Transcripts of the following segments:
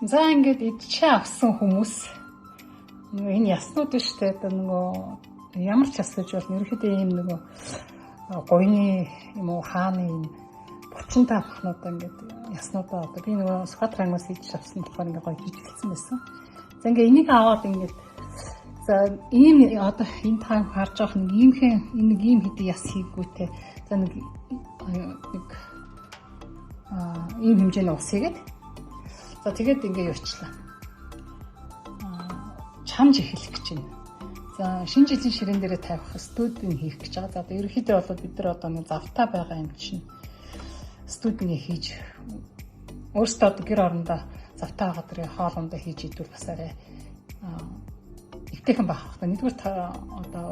За ингээд идчихээ авсан хүмүүс энэ яснууд штэ нөгөө ямар ч яс гэж бол ерөөхдөө ийм нөгөө гойны юм уу хааны юм булчинтай авахнуудаа ингээд яснуудаа одоо би нөгөө Скотландаас хийж авсан болохоор ингээд гоё жижиглсэн байсан. За ингээд энийг аваад ингээд за ийм одоо энэ таан харж байгаа нэг иймхэн нэг ийм хэдий яс хийггүйтэй. За нэг ийм хэмжээний ус хийгээд за тэгээд ингээд явуучлаа. Чамж эхлэх гэж байна. За шинэ жилийн ширээн дээрээ тавих студийн хийх гэж байгаа. За одоо ерөнхийдөө бол бид нар одоо нэг завтай байгаа юм чинь студийн хийж өөрсдөө одоо гэр орондоо завтай байгаа дөрөв хоолундаа хийж идвэл бас арай эвтэйхэн байх хэрэгтэй. Нэгдүгээр одоо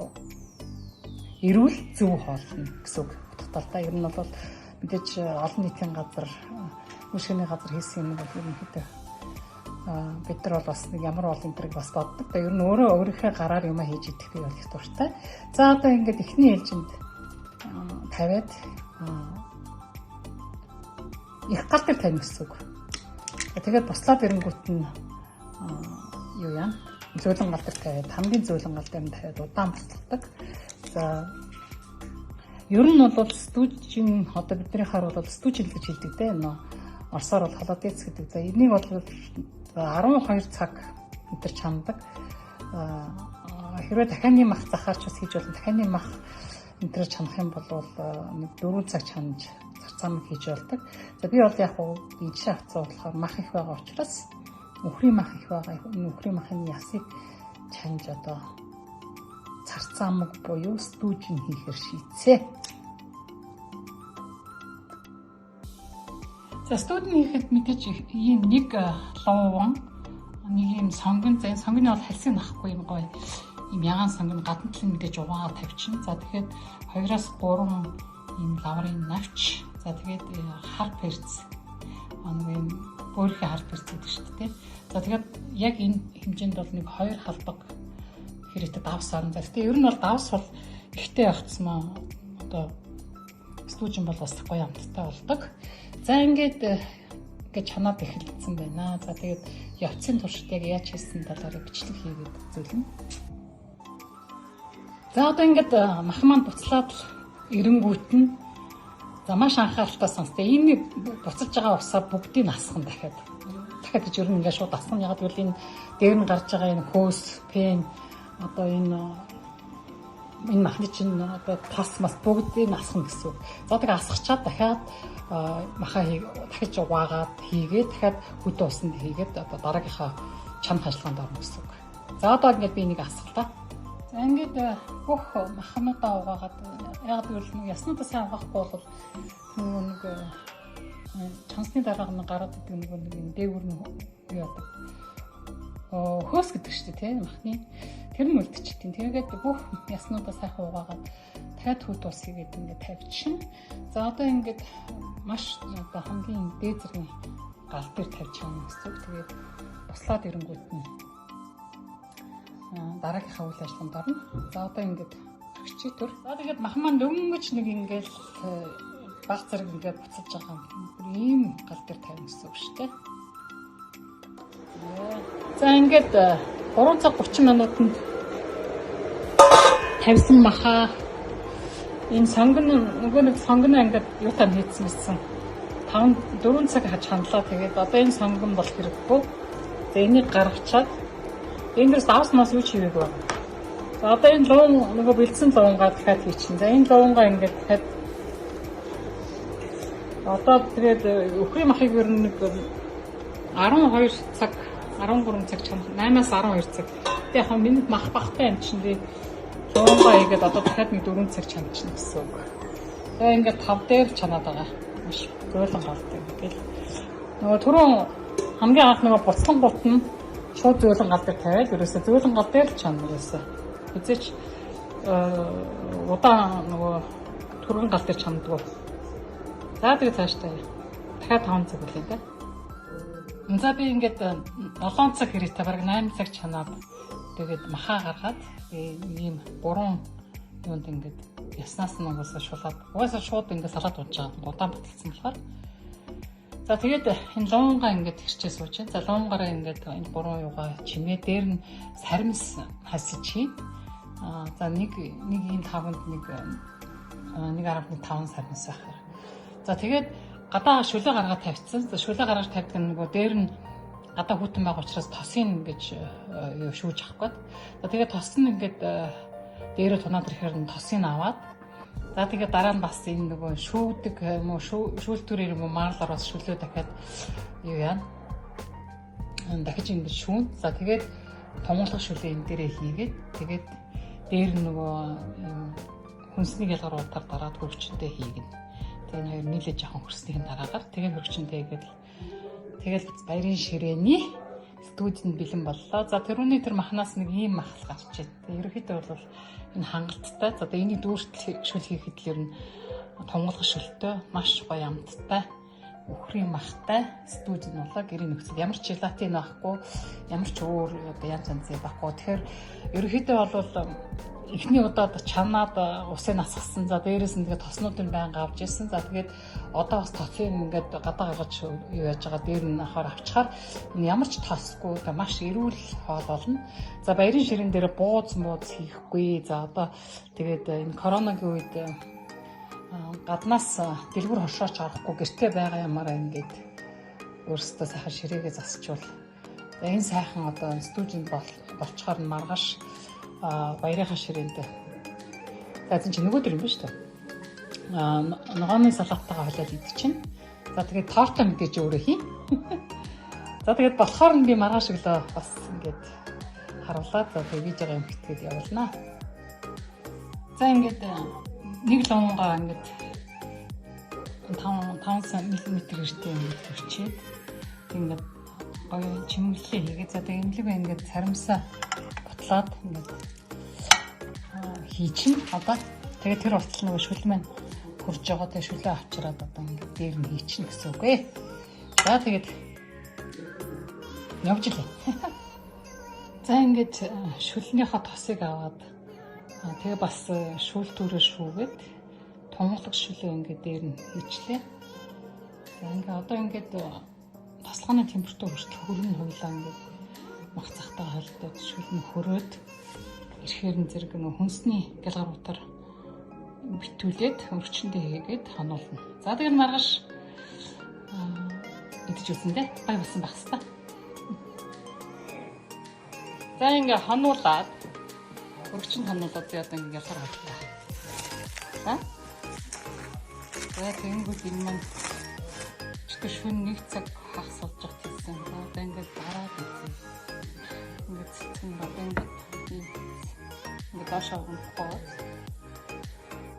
эрүүл зөв хоолно гэсэн үг баталтай. Ер нь бол мэдээж олон нийтийн газар мөшгөний газар хийсэн юм бол ерөнхийдөө бид нар бол бас нэг ямар бол энэ төрөг бас боддог. Ер нь өөрийнхөө гараар юм хийж идэх би бол их дуртай. За одоо ингээд эхний ээлжинд тавиад их гал дээр тавина гэсэн үг. Тэгээд буслаад ирэнгүүт нь юу яа? Зөөлөн гал дээр тавиад хамгийн зөөлөн гал дээр нь тавиад удаан буслахдаг. За ер нь бол стужин одоо бидний хаар бол стужин гэж хэлдэг дээ. Орсоор бол холодец гэдэг. За энийг бол 12 цаг өдөр чамдаг. Хэрвээ дахианы мах захаарч бас хийж болно. Дахианы мах энэ чанах юм бол нэг 4 цаг чанаж зарцаамаг хийж болдог. За би бол яг жишээ авцсан болохоор мах их байгаа учраас үхрийн мах их байгаа. Энэ үхрийн махын ясыг чанаж одоо зарцаамаг буюу стужин хийхээр шийдсэ. За студийн хийхэд мэдээж ийм нэг луун нэг ийм сонгон зэн сонгоны бол халсын нахгүй юм гоё ийм ягаан сонгон гадна талын мэдээж угаагаар тавьчихна. За тэгэхээр 2-3 ийм лаврын навч. За тэгээд хар перц нэг ийм өөрийнхөө хар перц гэдэг шүү дээ. За тэгээд яг энэ хэмжээнд бол нэг 2 халбаг хэрэгтэй давс орно. За тэгээд ер нь бол давс бол ихтэй явцсан одоо стужин бол бас гоё амттай болдог. За ингээд чанаад эхэлсэн байна. За тэгээд явцын туршид яг яаж хийсэн талаараа бичлэг хийгээд зөвлөнө. За одоо ингээд мах маань буцлаад эренгүүт нь за маш анхааралтай сонсдоо. Энэ буцаж байгаа усаа бүгдийг асган дахиад гэж ер нь ингээд шууд асган. Яг гэвэл энэ дээр нь гарч байгаа энэ хөөс, пен одоо энэ махны чинь одоо тас мас бүгдийг асгана гэсэн үг. За тэгээд асгачаад дахиад махаа дахиж угаагаад хийгээд дахиад хөдөө усанд хийгээд одоо дараагийнхаа чанах ажиллагаанд орно гэсэн үг. За одоо ингээд би энийг асгалаа. За ингээд бүх махнуудаа угаагаад яг гэвэл яснуудаа сайн угаахгүй бол нэг чансны дараа нь гараад идэг нэг дээгүүр нь юу яадаг. Хөөс гэдэг шүү дээ тийм махны тэр нь үлдчихтiin. Тэгээд бүх яснуудаа сайхан угаагаад дахиад хөдөө ус хийгээд ингээд тавьчихна. За одоо ингээд маш одоо хамгийн дээд зэргийн гал дээр тавьж байгаа гэсэн үг. Тэгээд буслаад ирэнгүүт нь дараагийнхаа үйл ажиллагаанд орно. За одоо ингээд агчи төр. За тэгээд мах маань дөнгөж нэг ингээд баг зэрэг ингээд буцаж байгаа юм. Ийм гал дээр тавина гэсэн үг шүү дээ. За ингээд 3 цаг 30 минутанд тавьсан махаа энэ сонгон нөгөө нэг сонгоноо ингээд юутаа хийцсэн 4 цаг хандлаа. Тэгээд одоо энэ сонгон бол хэрэггүй. За энийг гаргачаад эндээс давс мас юу ч хийгээгүй. За одоо энэ луун нөгөө бэлдсэн луунгаа дахиад хийчихнэ. За энэ луунгаа ингээд дахиад одоо тэгээд өхрийн махыг ер нь нэг 12 цаг 13 цаг чанах 8-аас 12 цаг. Тэгээд яг минут мах багтай юм чинь дээ. Луунгаа хийгээд одоо дахиад нэг 4 цаг чанчихна гэсэн үг. Тэгээд ингээд 5 дээр чанаад байгаа. Маш зөөлөн галтай. Тэгэл нөгөө түрүүн хамгийн анх нөгөө буцлан гут нь шууд зөөлөн гал дээр тавиад ерөөсөө зөөлөн гал дээр л чанаа ерөөсөө. Хизээч удаан нөгөө түргэн гал дээр чанадгүй. За тэгээд цааштай дахиад 5 цаг үлээ дээ. За би ингээд 7 цаг хэрэгтэй бараг 8 цаг чанаад тэгээд махаа гаргаад ийм буруу юунд ингээд яснаас нь угаасаа шулаад угаасаа шууд ингээд салаад унж байгаа удаан баталсан болохоор За тэгээд энэ луунгаа ингээд хэрчээ сууж байна. За луунгаараа ингээд энэ гурван юугаа чимээ дээр нь саримс хасаж хийн. За нэг ийм таванд нэг 1.5 саримс байх. За тэгээд гадаа шүлээ гаргаад тавьчихсан. За шүлээ гаргаж тавьдаг нөгөө дээр нь гадаа хүтэн байгаа учраас тосын ингэж шүүж авах гээд. За тэгээд тос нь ингээд дээрээ тунаад ирэхээр нь тосыг аваад за тэгээд дараа нь бас энэ нөгөө шүүдэг юм уу шүүлтүүрээр юм уу маалаар бас шүлөө дахиад юу яа. Дахиж ингэж шүүн. За тэгээд тунгалах шүлээ энэ дээрээ хийгээд тэгээд дээр нөгөө хүнсний ялгаруултаар дараад хөргөчнтэй хийгэн. Тэгээд хоёр нийлээ жоохон хөрснийхэн дараагаар тэгээд хөргөчнтэй тэгээд баярын ширээний студид бэлэн боллоо. За тэрүүний тэр махнаас нэг ийм махал гарч ирээ. Ерөнхийдөө бол энэ хангалттай. За одоо энийг дүүртэл шүл хийхэд л ер нь тунгалах шүлтэй маш гоё амттай өхрийн махтай студид болоо гэрийн нөхцөл ямар ч желатин байхгүй ямар ч өөр одоо янз янзын байхгүй. Тэгэхээр ерөнхийдөө бол эхний удаад чанаад усын насгсан. За дээрээс нь тэгээд тоснуудын байнга авч ирсэн. За тэгээд одоо бас тоцыг ингээд гадаа гаргаж юу яаж байгаа дээр нь ахаар авчихаар энэ ямар ч тосгүй одоо маш эрүүл хоол болно. За баярын ширээн дээр бууз хийхгүй. За одоо тэгээд энэ коронагийн үед гаднаас дэлгүр хошооч авахгүй гэртээ байгаа юмараа ингээд өөрсдөө сайхан ширээгээ засчвал энэ сайхан одоо студид болчоор нь маргааш баярынхаа ширээнд за чинь нөгөө төр юм ба шүү дээ. Ногооны салааттайгаа холиод идчихнэ. За тэгээд торто мэдээж өөрөө хий. За тэгээд болохоор нь би маргааш өглөө бас ингээд харуулаад за тэгээд байгаа юм хитгээд явуулнаа. За ингээд нэг лонгаа ингээд 5 мм гэртэй ингээд төрчээд ингээд гоё чимэглэлээ хийгээд за тэгээд имлэг ингээд саримсаа бутлаад ингээд хийчин одоо тэгээд тэр болтол нөгөө шүл маань хурж байгаа тэгээд шүлээ авчираад одоо ингээд дээр нь хийчин гэсэн үг ээ. За тэгээд явж илээ. За ингээд шүлнийхаа тосыг аваад тэгээ бас шүүлтүүрээр шүүгээд тунгалаг шүлээ ингээд дээр нь хийчлээ. За ингээд одоо ингээд тослогооны температур хүртэл хөргөн хуйлаа ингээд мах цахтаа холдоод шүл нь хөрөөд ирэхээр нь зэрэг нөх хүнсний галгаруудаар битүүлээд өрчөндөө хийгээд хонуулна. За тэгээд маргааш идэж үзэндээ гай болсон байх хэвээр. За ингээд хонуулаад өрчөнд хонуулаад одоо ингээд ялгар боллоо. За тэгэнгүүт энэ маань ч шүн нэг цаг хагас болж байгаа гэсэн. Одоо ингээд дараад үзье. Ингээд цэцэн одоо ингээд доошоо гоо.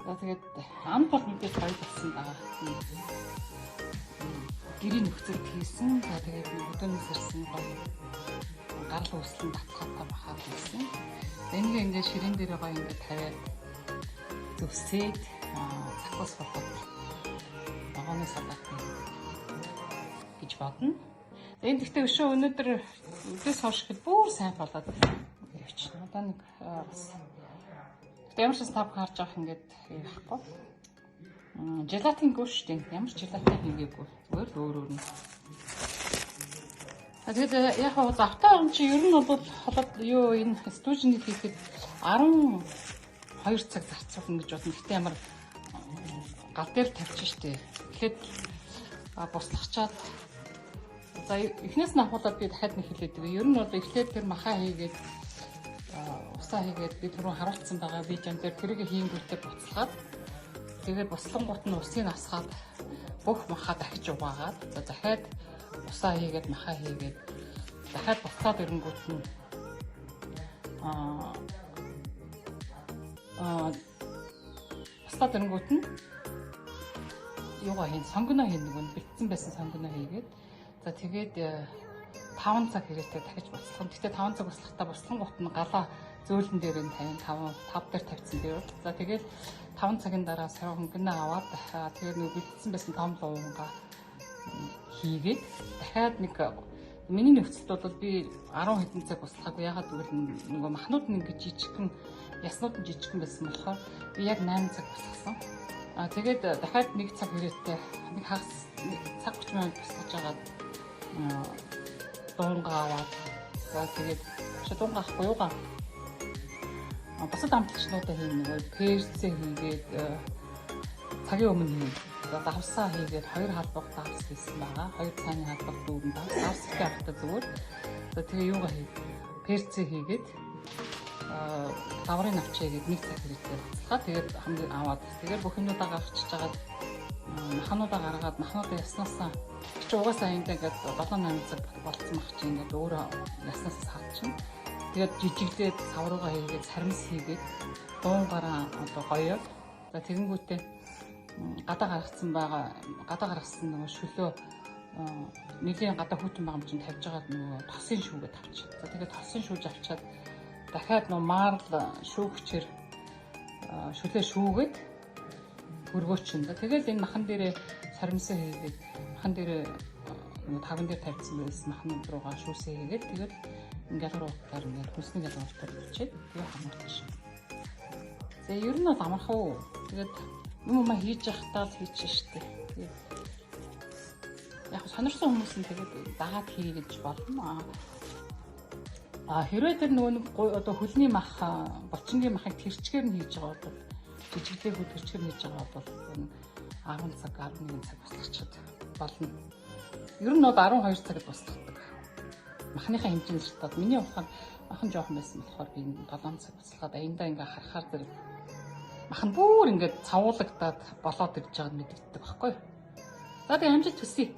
За тэгээд амт бол мэдээж гоё болсон байгаа. Гэрийн нөхцөлд хийсэн. За тэгээд өдөөнөөс ирсэн гоё гарал үүслэн баталгаатай бахаад байсан. Энийг ингээд ширээн дээр гоё ингээд тавиад зүсээд цахус болоод ногооны салаат гэж бодно. Энэ гэхдээ өшөө өнөөдөр өдөөс хойш бүр сайн болоод явчихна. Одоо нэг бас ямар ч тав харж авах ингээд яахгүй. Желатингүй шүү дээ. Ямар ч желатин хийгээгүй. Зүгээр л өөр нь. Тэгээд яг хаа завтаа он чи ер нь бол холод юу энэ студид хийхэд 12 цаг зарцуулна гэж бодно. Гэтэ ямар гал дээр тавьчих штэ. Тэгэхэд буслахчаад за эхнээс нь ахуулаад би дахиад нэг хэлээд байгаа. Ер нь бол эхлээд тэр махаа хийгээд усаа хийгээд би түрүү харуулсан байгаа видеон дээр тэрийг хийнгүүтээ буцалгаад тэгээд буслангууд нь усыг асгаад бүх махаа дахиж угаагаад за дахиад усаа хийгээд махаа хийгээд дахиад буцаад ирэнгүүт нь буцаад ирэнгүүт нь юугаа хийн сонгоно хийн нөгөө бэлдсэн байсан сонгоно хийгээд за тэгээд 5 цаг хэрэгтэй дахиж буцлах. Гэхдээ 5 цаг буцлахтаа буцлангууд нь галаа зөөлөн дээр нь 5 дээр тавьсан дээр. За тэгээд 5 цагийн дараа сонгоно аваад тэгээд нөгөө бэлдсэн байсан том луунгаа хийгээд дахиад нэг миний нөхцөлд бол би 10 хэдэн цаг буцлахаагүй. Ягаад гэвэл нөгөө махнууд нь ингэж жижигхэн яснууд нь жижигхэн байсан болохоор би яг 8 цаг буцласан. Тэгээд дахиад нэг цаг хэрэгтээ нэг хагас цаг 30 минут босгож агаад дуунгаа аваад за тэгээд дуунгаа авахгүй юугаа бусад амтлагчнуудаа хийн нөгөө перцээ хийгээд цагийн өмнө хийн. За давсаа хийгээд 2 халбаг давс хийсэн байгаа. 2 цааны халбаг дүүрэн давс ихтэй авахтаа зүгээр. За тэгээ юугаа хий. Перцээ хийгээд даврын навчаагээд нэг цаг хэрэгтээ бацлаа. Тэгээд хамгийн аваад тэгээд бүх юмудаа гаргачихж агаад махануудаа гаргаад махнуудаа яснасаа чи угаасаа ингээд 7-8 цаг болцсон мах чи ингээд өөрөө яснасаа саадчихна. Тэгээд жижиглээд савруугаа хийгээд сармис хийгээд дуунгараа одоо гоёо. За тэгэнгүүтээ гадаа гаргасан нөгөө шөлөө нэлийн гадаа хүйтэн байгаа юм чинь тавьж байгаа нөгөө тосын шүүгээ тавьчих. За тэгээд тосын шүүж авчаад дахиад нөгөө марл шүүгчээр шөлөө шүүгээд хөргөөчин. Тэгээд энэ махан дээрээ сармисаа хийгээд махан дээрээ нөгөө таван дээр тавьсан байсан махнууд руугаа шүүсээ хийгээд тэгээд ингээд руугаар ингээд хүнсний ялгаартай бичээд тэгээд хамгаалчих. За ер нь бол амархан уу. Тэгээд юм хийж явахдаа л хийчих штеп. Тэгээд яг сонирсон хүмүүс нь тэгээд дагаад хий гэж болно. Хэрвээ тэр нөгөө одоо хөлний мах, булчингийн махыг тэрчгээр нь хийж байгаа бол жижиглээ хөл тэрчгээр нь хийж байгаа бол 10 цаг 11 цаг босгочиход болно. Ер нь бол 12 цагт босгодог. Махныхаа хэмжээнд шалтгаалаад миний ухаан махан жоохон байсан болохоор би 7 цаг босгоод аяндаа ингээ харахаар тэр махан бүр ингээд цавуулагдаад болоод ирж байгааг мэддэг байхгүй. За тэгээ амжилт хүсье.